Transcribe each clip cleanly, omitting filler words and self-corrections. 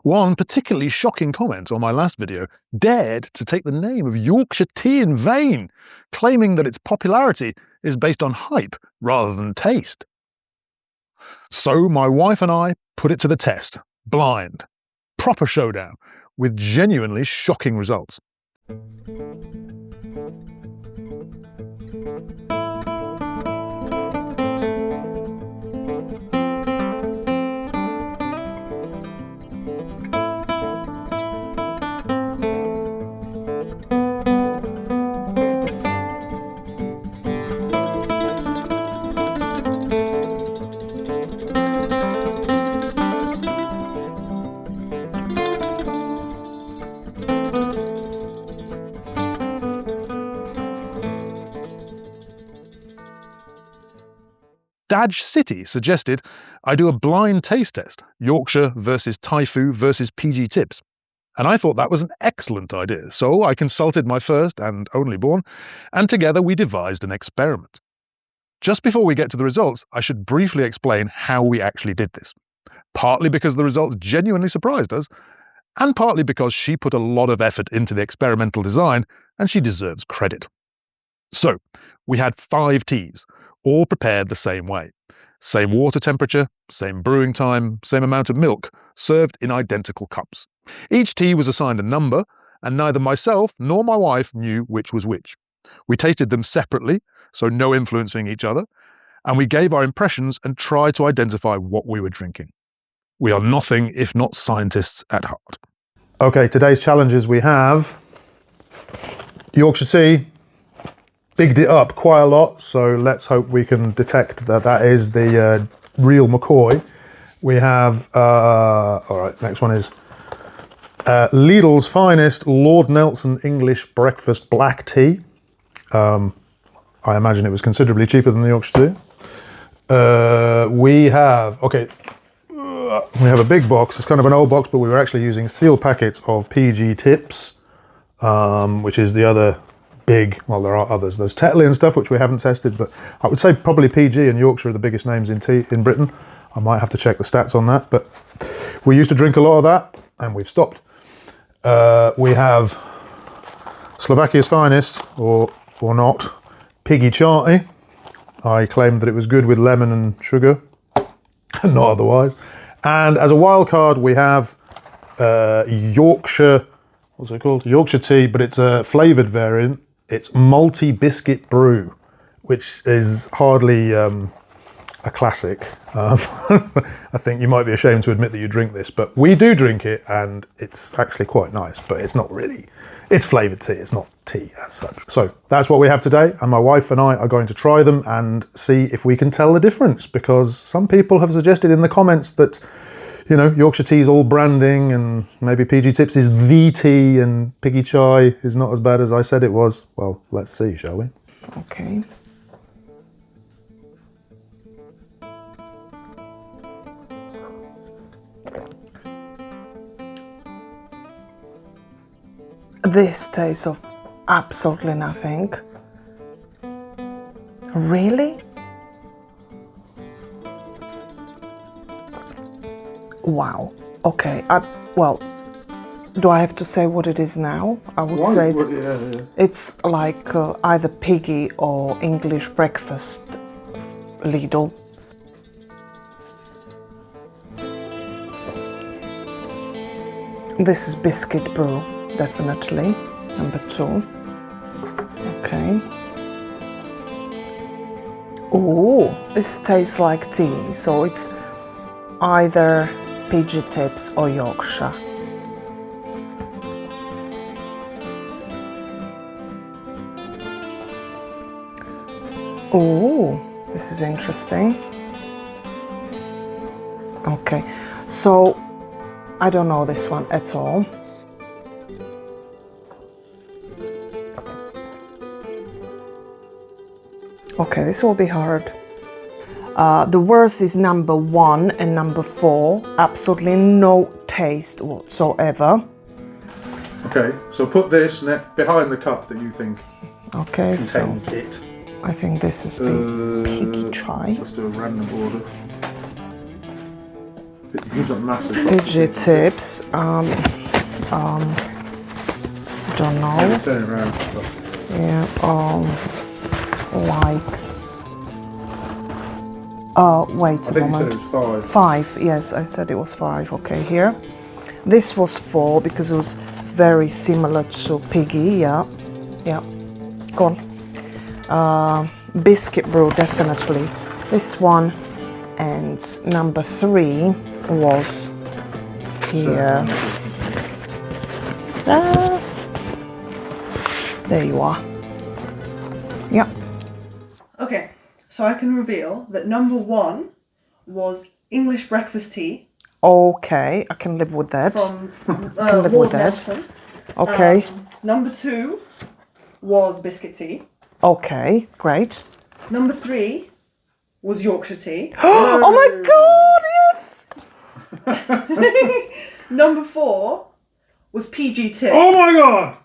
One particularly shocking comment on my last video dared to take the name of Yorkshire Tea in vain, claiming that its popularity is based on hype rather than taste. So my wife and I put it to the test, blind, proper showdown, with genuinely shocking results. Daj City suggested I do a blind taste test, Yorkshire versus Typhoo versus PG Tips. And I thought that was an excellent idea, so I consulted my first and only born, and together we devised an experiment. Just before we get to the results, I should briefly explain how we actually did this. Partly because the results genuinely surprised us, and partly because she put a lot of effort into the experimental design, and she deserves credit. So, we had 5 teas, all prepared the same way. Same water temperature, same brewing time, same amount of milk, served in identical cups. Each tea was assigned a number, and neither myself nor my wife knew which was which. We tasted them separately, so no influencing each other, and we gave our impressions and tried to identify what we were drinking. We are nothing if not scientists at heart. Okay, today's challenges we have Yorkshire Tea. Bigged it up quite a lot, so let's hope we can detect that that is the real McCoy. We have, all right, next one is Lidl's finest Lord Nelson English breakfast black tea. I imagine it was considerably cheaper than the Yorkshire Tea. We have a big box. It's kind of an old box, but we were actually using sealed packets of PG Tips, which is the other big, well, there are others. There's Tetley and stuff, which we haven't tested, but I would say probably PG and Yorkshire are the biggest names in tea in Britain. I might have to check the stats on that, but we used to drink a lot of that, and we've stopped. We have Slovakia's finest, or not, Pigi Tea. I claimed that it was good with lemon and sugar, not otherwise. And as a wild card, we have Yorkshire, what's it called? Yorkshire Tea, but it's a flavoured variant. It's multi-biscuit brew, which is hardly a classic. I think you might be ashamed to admit that you drink this, but we do drink it, and it's actually quite nice, but it's not really, it's flavoured tea, it's not tea as such. So that's what we have today, and my wife and I are going to try them and see if we can tell the difference, because some people have suggested in the comments that, you know, Yorkshire Tea is all branding, and maybe PG Tips is the tea, and Pigi Chai is not as bad as I said it was. Well, let's see, shall we? Okay. This tastes of absolutely nothing. Really? Wow. Okay. Well, do I have to say what it is now? I would say it's like either Piggy or English breakfast Lidl. This is biscuit brew, definitely. Number 2. Okay. Oh, this tastes like tea, so it's either PG Tips or Yorkshire. Oh, this is interesting. Okay, so I don't know this one at all. Okay, this will be hard. The worst is number 1 and number 4. Absolutely no taste whatsoever. Okay, so put this behind the cup that you think contains it. I think this is Pigi Chai. Let's do a random order. These are massive. Pigi tips. Don't know. Turn around stuff. Yeah. Like. Wait a moment. You said it was 5. 5. Yes, I said it was 5. Okay, here. This was 4 because it was very similar to Piggy. Yeah. Yeah. Go on. Biscuit brew, definitely. This one. And number 3 was here. There you are. Yeah. Okay, so I can reveal that number 1 was English breakfast tea Okay, I can live with that. from live with Lord that. Nelson. Okay. Number 2 was biscuit tea. Okay, great. Number 3 was Yorkshire tea. Oh my god, yes! Number 4 was PG tips. Oh my god!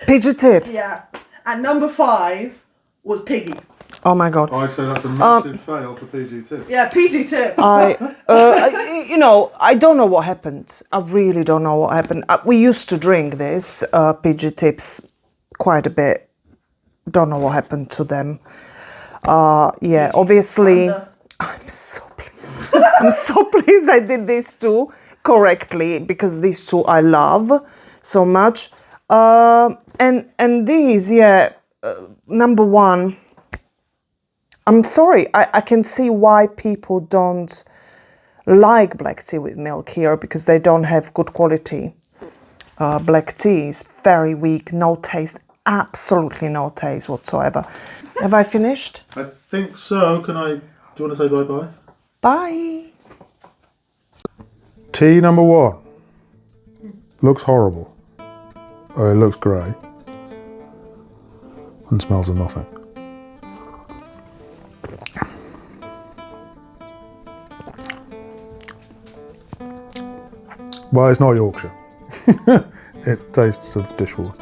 Pigi tips. Yeah. And number 5 was Piggy. Oh my god. I'd say that's a massive fail for PG Tips. Yeah, PG tips. I don't know what happened. I really don't know what happened. We used to drink this Pigi tips quite a bit. Don't know what happened to them. Yeah, obviously, I'm so pleased. I'm so pleased I did these two correctly because these two I love so much. And these, yeah, number 1. I'm sorry, I can see why people don't like black tea with milk here because they don't have good quality. Black tea is very weak, no taste, absolutely no taste whatsoever. Have I finished? I think so. Do you want to say bye-bye? Bye. Tea number 1. Looks horrible. Oh, it looks grey. And smells of nothing. Well, it's not Yorkshire. It tastes of dishwater.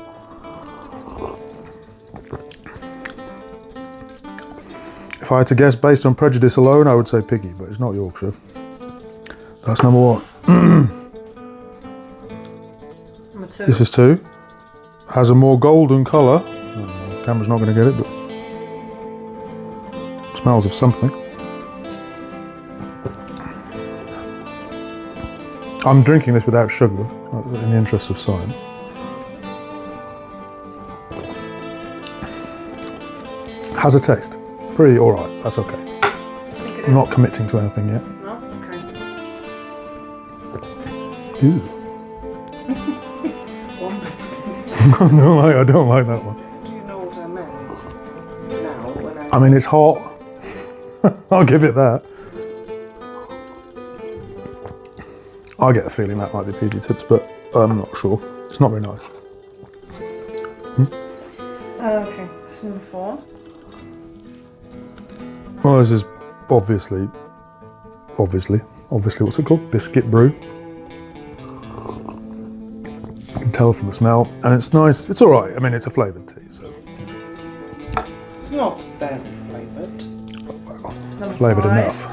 If I had to guess based on prejudice alone, I would say Piggy, but it's not Yorkshire. That's number 1. Number 2. This is 2. Has a more golden colour. Camera's not going to get it, but smells of something. I'm drinking this without sugar, in the interest of science. Has a taste. Pretty alright, that's okay. I'm not committing to anything yet. No? Okay. Ew. One bit. I don't like that one. Do you know what I meant now when I mean, it's hot. I'll give it that. I get a feeling that might be PG Tips, but I'm not sure. It's not very nice. Okay, this is number 4. Well, this is obviously, what's it called? Biscuit brew. You can tell from the smell, and it's nice. It's all right. I mean, it's a flavoured tea, so It's not very flavoured. well, flavoured enough.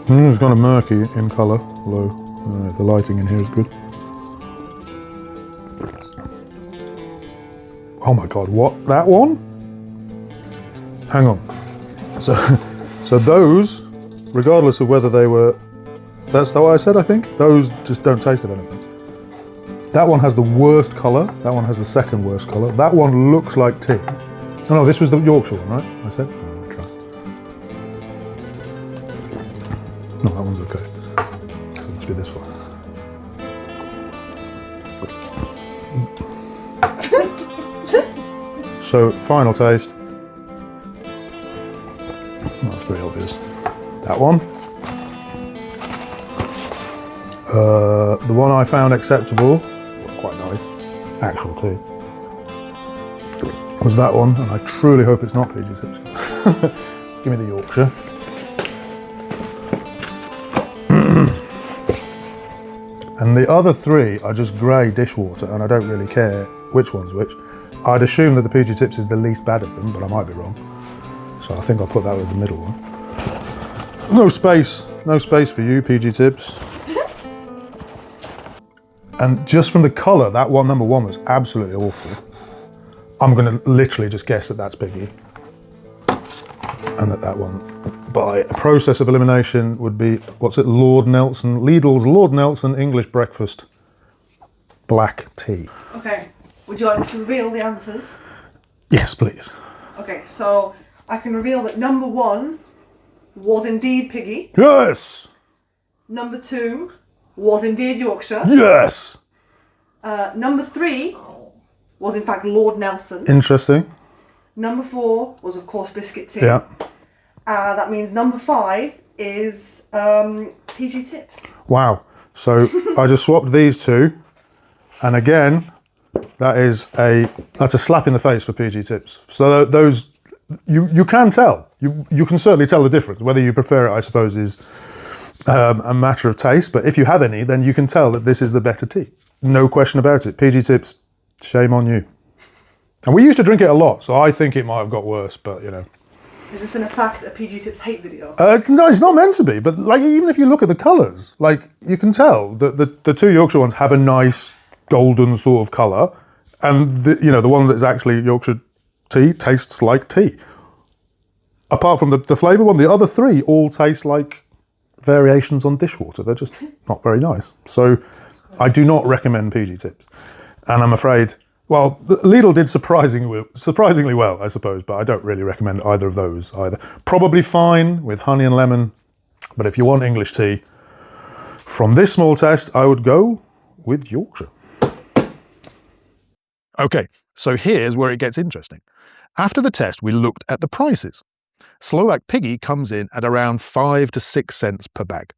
It's kind of murky in colour, although I don't know if the lighting in here is good. Oh my god, what? That one? Hang on. So those, regardless of whether they were, that's what I said, I think? Those just don't taste of anything. That one has the worst colour. That one has the second worst colour. That one looks like tea. Oh no, this was the Yorkshire one, right? I said? No, that one's okay. So it must be this one. So, final taste. That's pretty obvious. That one. The one I found acceptable, quite nice, actual tea, was that one, and I truly hope it's not PG Tips. Give me the Yorkshire. And the other 3 are just grey dishwater, and I don't really care which one's which. I'd assume that the PG Tips is the least bad of them, but I might be wrong. So I think I'll put that with the middle one. No space for you, PG Tips. And just from the colour, that one, number one, was absolutely awful. I'm going to literally just guess that that's Piggy. And that one, by a process of elimination, would be, what's it, Lord Nelson, Lidl's Lord Nelson English Breakfast Black Tea. Okay, would you like me to reveal the answers? Yes, please. Okay, so I can reveal that number one was indeed Piggy. Yes! Number two was indeed Yorkshire. Yes! Number three was in fact Lord Nelson. Interesting. Number four was of course Biscuit Tea. Yeah. That means number five is PG Tips. Wow. So I just swapped these two, and again, that's a slap in the face for PG Tips. So those, you can tell. You can certainly tell the difference. Whether you prefer it, I suppose, is a matter of taste. But if you have any, then you can tell that this is the better tea. No question about it. PG Tips, shame on you. And we used to drink it a lot, so I think it might have got worse, but you know. Is this in fact a PG Tips hate video? No, it's not meant to be, but like even if you look at the colours, like you can tell that the two Yorkshire ones have a nice golden sort of colour, and the one that's actually Yorkshire tea tastes like tea. Apart from the flavour one, the other three all taste like variations on dishwater. They're just not very nice. So I do not recommend PG Tips. And I'm afraid, well, Lidl did surprisingly well, I suppose, but I don't really recommend either of those either. Probably fine with honey and lemon, but if you want English tea, from this small test, I would go with Yorkshire. Okay, so here's where it gets interesting. After the test, we looked at the prices. Slovak Pigi comes in at around 5 to 6 cents per bag.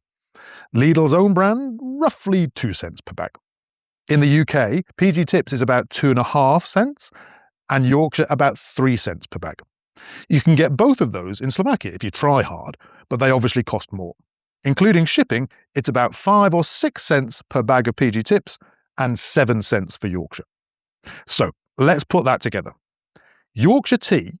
Lidl's own brand, roughly 2 cents per bag. In the UK, PG Tips is about 2.5 cents and Yorkshire about 3 cents per bag. You can get both of those in Slovakia if you try hard, but they obviously cost more. Including shipping, it's about 5 or 6 cents per bag of PG Tips and 7 cents for Yorkshire. So let's put that together. Yorkshire tea,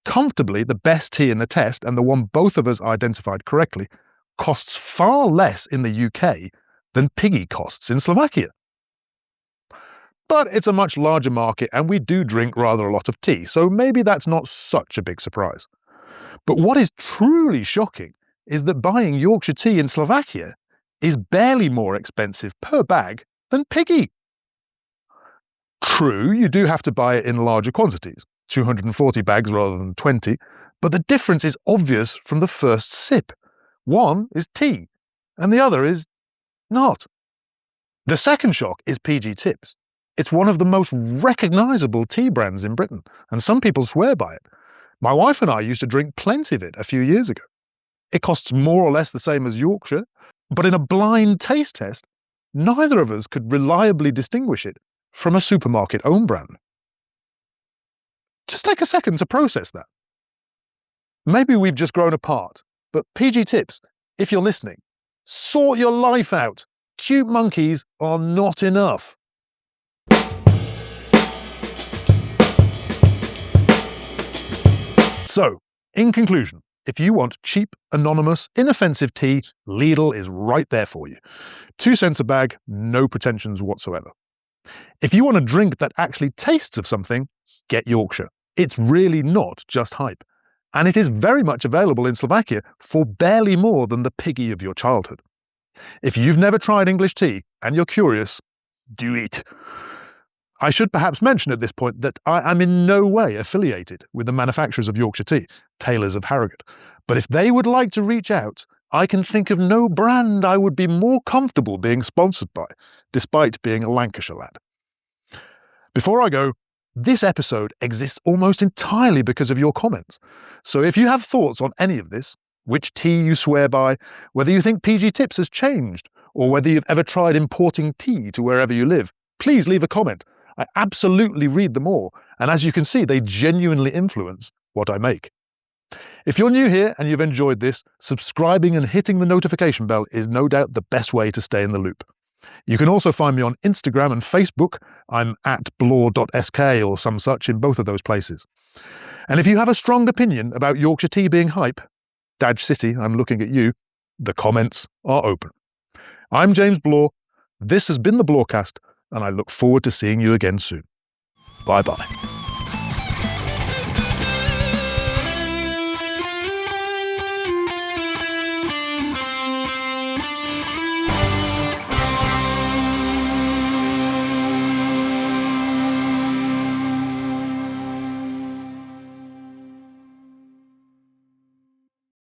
comfortably the best tea in the test and the one both of us identified correctly, costs far less in the UK than Piggy costs in Slovakia. But it's a much larger market and we do drink rather a lot of tea, so maybe that's not such a big surprise. But what is truly shocking is that buying Yorkshire tea in Slovakia is barely more expensive per bag than Piggy. True, you do have to buy it in larger quantities, 240 bags rather than 20, but the difference is obvious from the first sip. One is tea, and the other is not. The second shock is PG Tips. It's one of the most recognisable tea brands in Britain, and some people swear by it. My wife and I used to drink plenty of it a few years ago. It costs more or less the same as Yorkshire, but in a blind taste test, neither of us could reliably distinguish it from a supermarket own brand. Just take a second to process that. Maybe we've just grown apart, but PG Tips, if you're listening, sort your life out. Cute monkeys are not enough. So, in conclusion, if you want cheap, anonymous, inoffensive tea, Lidl is right there for you. 2 cents a bag, no pretensions whatsoever. If you want a drink that actually tastes of something, get Yorkshire. It's really not just hype. And it is very much available in Slovakia for barely more than the Piggy of your childhood. If you've never tried English tea and you're curious, do it. I should perhaps mention at this point that I am in no way affiliated with the manufacturers of Yorkshire Tea, Taylors of Harrogate. But if they would like to reach out, I can think of no brand I would be more comfortable being sponsored by, despite being a Lancashire lad. Before I go, this episode exists almost entirely because of your comments. So if you have thoughts on any of this, which tea you swear by, whether you think PG Tips has changed, or whether you've ever tried importing tea to wherever you live, please leave a comment. I absolutely read them all, and as you can see, they genuinely influence what I make. If you're new here and you've enjoyed this, subscribing and hitting the notification bell is no doubt the best way to stay in the loop. You can also find me on Instagram and Facebook. I'm at blore.sk or some such in both of those places. And if you have a strong opinion about Yorkshire tea being hype, Daj City, I'm looking at you. The comments are open. I'm James Bloor. This has been the Bloorcast, and I look forward to seeing you again soon. Bye-bye.